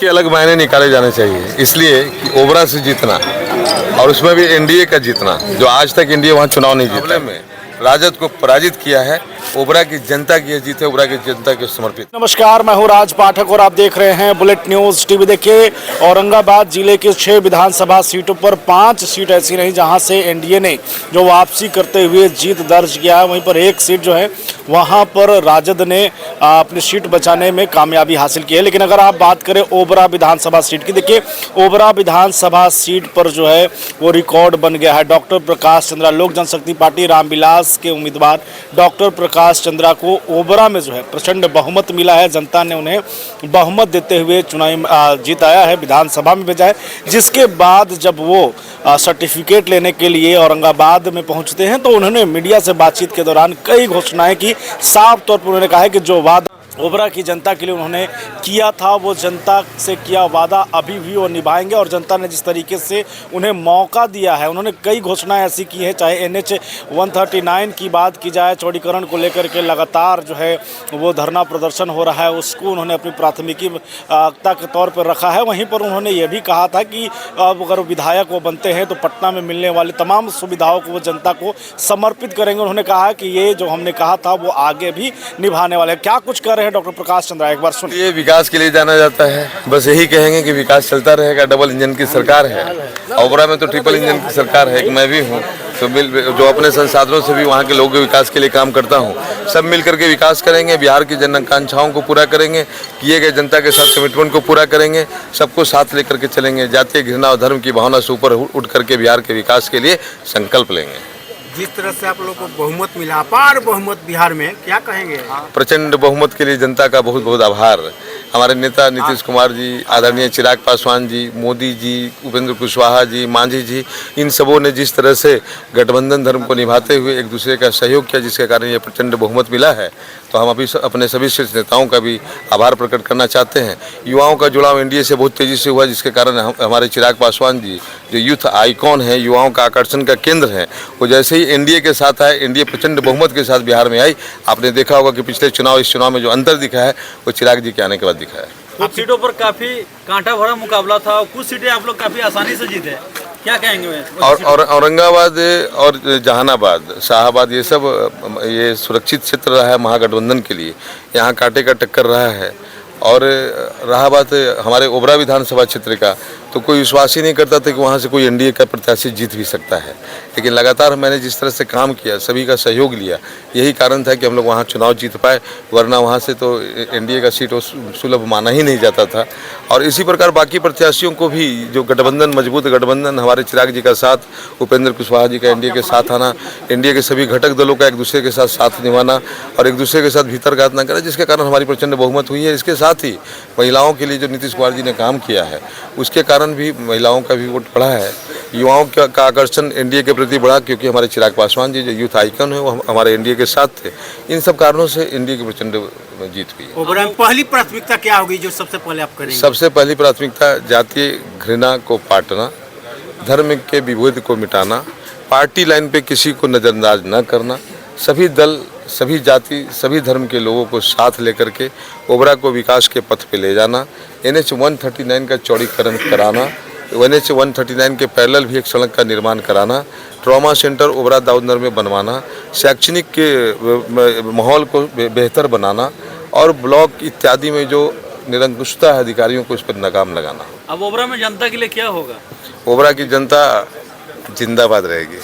इसके अलग मायने निकाले जाने चाहिए, इसलिए कि ओबरा से जीतना और उसमें भी एनडीए का जीतना, जो आज तक एनडीए वहाँ चुनाव नहीं जीता में राजद को पराजित किया है। ओबरा की जनता की जीत है, ओबरा की जनता के समर्पित। नमस्कार, मैं हूं राज पाठक और आप देख रहे हैं बुलेट न्यूज टीवी। देखिए, औरंगाबाद जिले के 6 विधानसभा सीटों पर 5 सीट ऐसी रही जहां से एनडीए ने जो वापसी करते हुए जीत दर्ज किया है। वहीं पर एक सीट जो है वहां पर राजद ने अपनी सीट बचाने में कामयाबी हासिल की है। लेकिन अगर आप बात करें ओबरा विधानसभा सीट की, देखिए ओबरा विधानसभा सीट पर जो है वो रिकॉर्ड बन गया है। डॉक्टर प्रकाश चंद्रा, लोक जनशक्ति पार्टी रामविलास के उम्मीदवार डॉक्टर प्रकाश चंद्रा को ओबरा में जो है प्रचंड बहुमत मिला है। जनता ने उन्हें बहुमत देते हुए चुनाव जीताया है, विधानसभा में भेजा है। जिसके बाद जब वो सर्टिफिकेट लेने के लिए औरंगाबाद में पहुंचते हैं तो उन्होंने मीडिया से बातचीत के दौरान कई घोषणाएं की। साफ तौर पर उन्होंने कहा है कि जो वादा ओबरा की जनता के लिए उन्होंने किया था वो जनता से किया वादा अभी भी वो निभाएंगे। और जनता ने जिस तरीके से उन्हें मौका दिया है, उन्होंने कई घोषणाएं ऐसी की हैं, चाहे NH 139 की बात की जाए, चौड़ीकरण को लेकर के लगातार जो है वो धरना प्रदर्शन हो रहा है, उसको उन्होंने अपनी प्राथमिकता के तौर पर रखा है। वहीं पर उन्होंने ये भी कहा था कि अब अगर विधायक वो बनते हैं तो पटना में मिलने वाली तमाम सुविधाओं को वो जनता को समर्पित करेंगे। उन्होंने कहा कि ये जो हमने कहा था वो आगे भी निभाने वाले हैं। क्या कुछ कर रहे हैं डॉक्टर प्रकाश चंद्रा, एक बार सुनिए। ये विकास के लिए जाना जाता है, बस यही कहेंगे कि विकास चलता रहेगा। डबल इंजन की सरकार है, ओबरा में तो ट्रिपल इंजन की सरकार है। मैं भी हूँ तो जो अपने संसाधनों से भी वहाँ के लोगों के विकास के लिए काम करता हूँ। सब मिलकर के विकास करेंगे, बिहार की जन आकांक्षाओं को पूरा करेंगे, किए गए जनता के साथ कमिटमेंट को पूरा करेंगे, सबको साथ लेकर के चलेंगे। जातीय घृणा और धर्म की भावना से ऊपर उठ करके बिहार के विकास के लिए संकल्प लेंगे। जिस तरह से आप लोगों को बहुमत मिला, अपार बहुमत बिहार में, क्या कहेंगे? प्रचंड बहुमत के लिए जनता का बहुत बहुत आभार। हमारे नेता नीतीश कुमार जी, आदरणीय चिराग पासवान जी, मोदी जी, उपेंद्र कुशवाहा जी, मांझी जी, इन सबों ने जिस तरह से गठबंधन धर्म को निभाते हुए एक दूसरे का सहयोग किया, जिसके कारण ये प्रचंड बहुमत मिला है। तो हम अभी अपने सभी शीर्ष नेताओं का भी आभार प्रकट करना चाहते हैं। युवाओं का जुड़ाव एनडीए से बहुत तेज़ी से हुआ, जिसके कारण हमारे चिराग पासवान जी जो यूथ आइकॉन है, युवाओं का आकर्षण का केंद्र है, वो जैसे ही एनडीए के साथ आए, एनडीए प्रचंड बहुमत के साथ बिहार में आई। आपने देखा होगा कि पिछले चुनाव इस चुनाव में जो अंतर दिखा है वो चिराग जी के आने के बाद दिखा है। कुछ सीटों पर काफी कांटा भरा मुकाबला था और कुछ सीटें आप लोग काफी आसानी से जीते, क्या कहेंगे? और औरंगाबाद और जहानाबाद, शाहाबाद, ये सब ये सुरक्षित क्षेत्र रहा है महागठबंधन के लिए। यहाँ कांटे का टक्कर रहा है। और रहा बात हमारे ओबरा विधानसभा क्षेत्र का, तो कोई विश्वास ही नहीं करता था कि वहाँ से कोई एनडीए का प्रत्याशी जीत भी सकता है। लेकिन लगातार मैंने जिस तरह से काम किया, सभी का सहयोग लिया, यही कारण था कि हम लोग वहाँ चुनाव जीत पाए। वरना वहाँ से तो एनडीए का सीट सुलभ माना ही नहीं जाता था। और इसी प्रकार बाकी प्रत्याशियों को भी, जो गठबंधन, मजबूत गठबंधन, हमारे चिराग जी का साथ, उपेंद्र कुशवाहा जी का एनडीए के साथ आना, एनडीए के सभी घटक दलों का एक दूसरे के साथ निभाना और एक दूसरे के साथ भीतरघात न करा, जिसके कारण हमारी प्रचंड बहुमत हुई है। इसके साथ ही महिलाओं के लिए जो नीतीश कुमार जी ने काम किया है, उसके कारण भी महिलाओं का भी वोट बढ़ा है। युवाओं का आकर्षण एनडीए के प्रति बढ़ा, क्योंकि हमारे चिराग पासवान जी जो यूथ आइकन है वो हमारे एनडीए के साथ थे। इन सब कारणों से एनडीए की प्रचंड जीत हुई है। ओबरा में पहली प्राथमिकता क्या होगी जो सबसे पहले आप करेंगे? सबसे पहली प्राथमिकता जातीय घृणा को पाटना, धर्म के विभेद को मिटाना, पार्टी लाइन पे किसी को नज़रअंदाज न करना, सभी दल, सभी जाति, सभी धर्म के लोगों को साथ लेकर के ओबरा को विकास के पथ पे ले जाना, NH 139 का चौड़ीकरण कराना, NH 139 के पैरेलल भी एक सड़क का निर्माण कराना, ट्रॉमा सेंटर ओबरा दाऊदनगर में बनवाना, शैक्षणिक के माहौल को बेहतर बनाना और ब्लॉक इत्यादि में जो निरंकुशता है अधिकारियों को, उस पर लगाम लगाना। अब ओबरा में जनता के लिए क्या होगा? ओबरा की जनता जिंदाबाद रहेगी।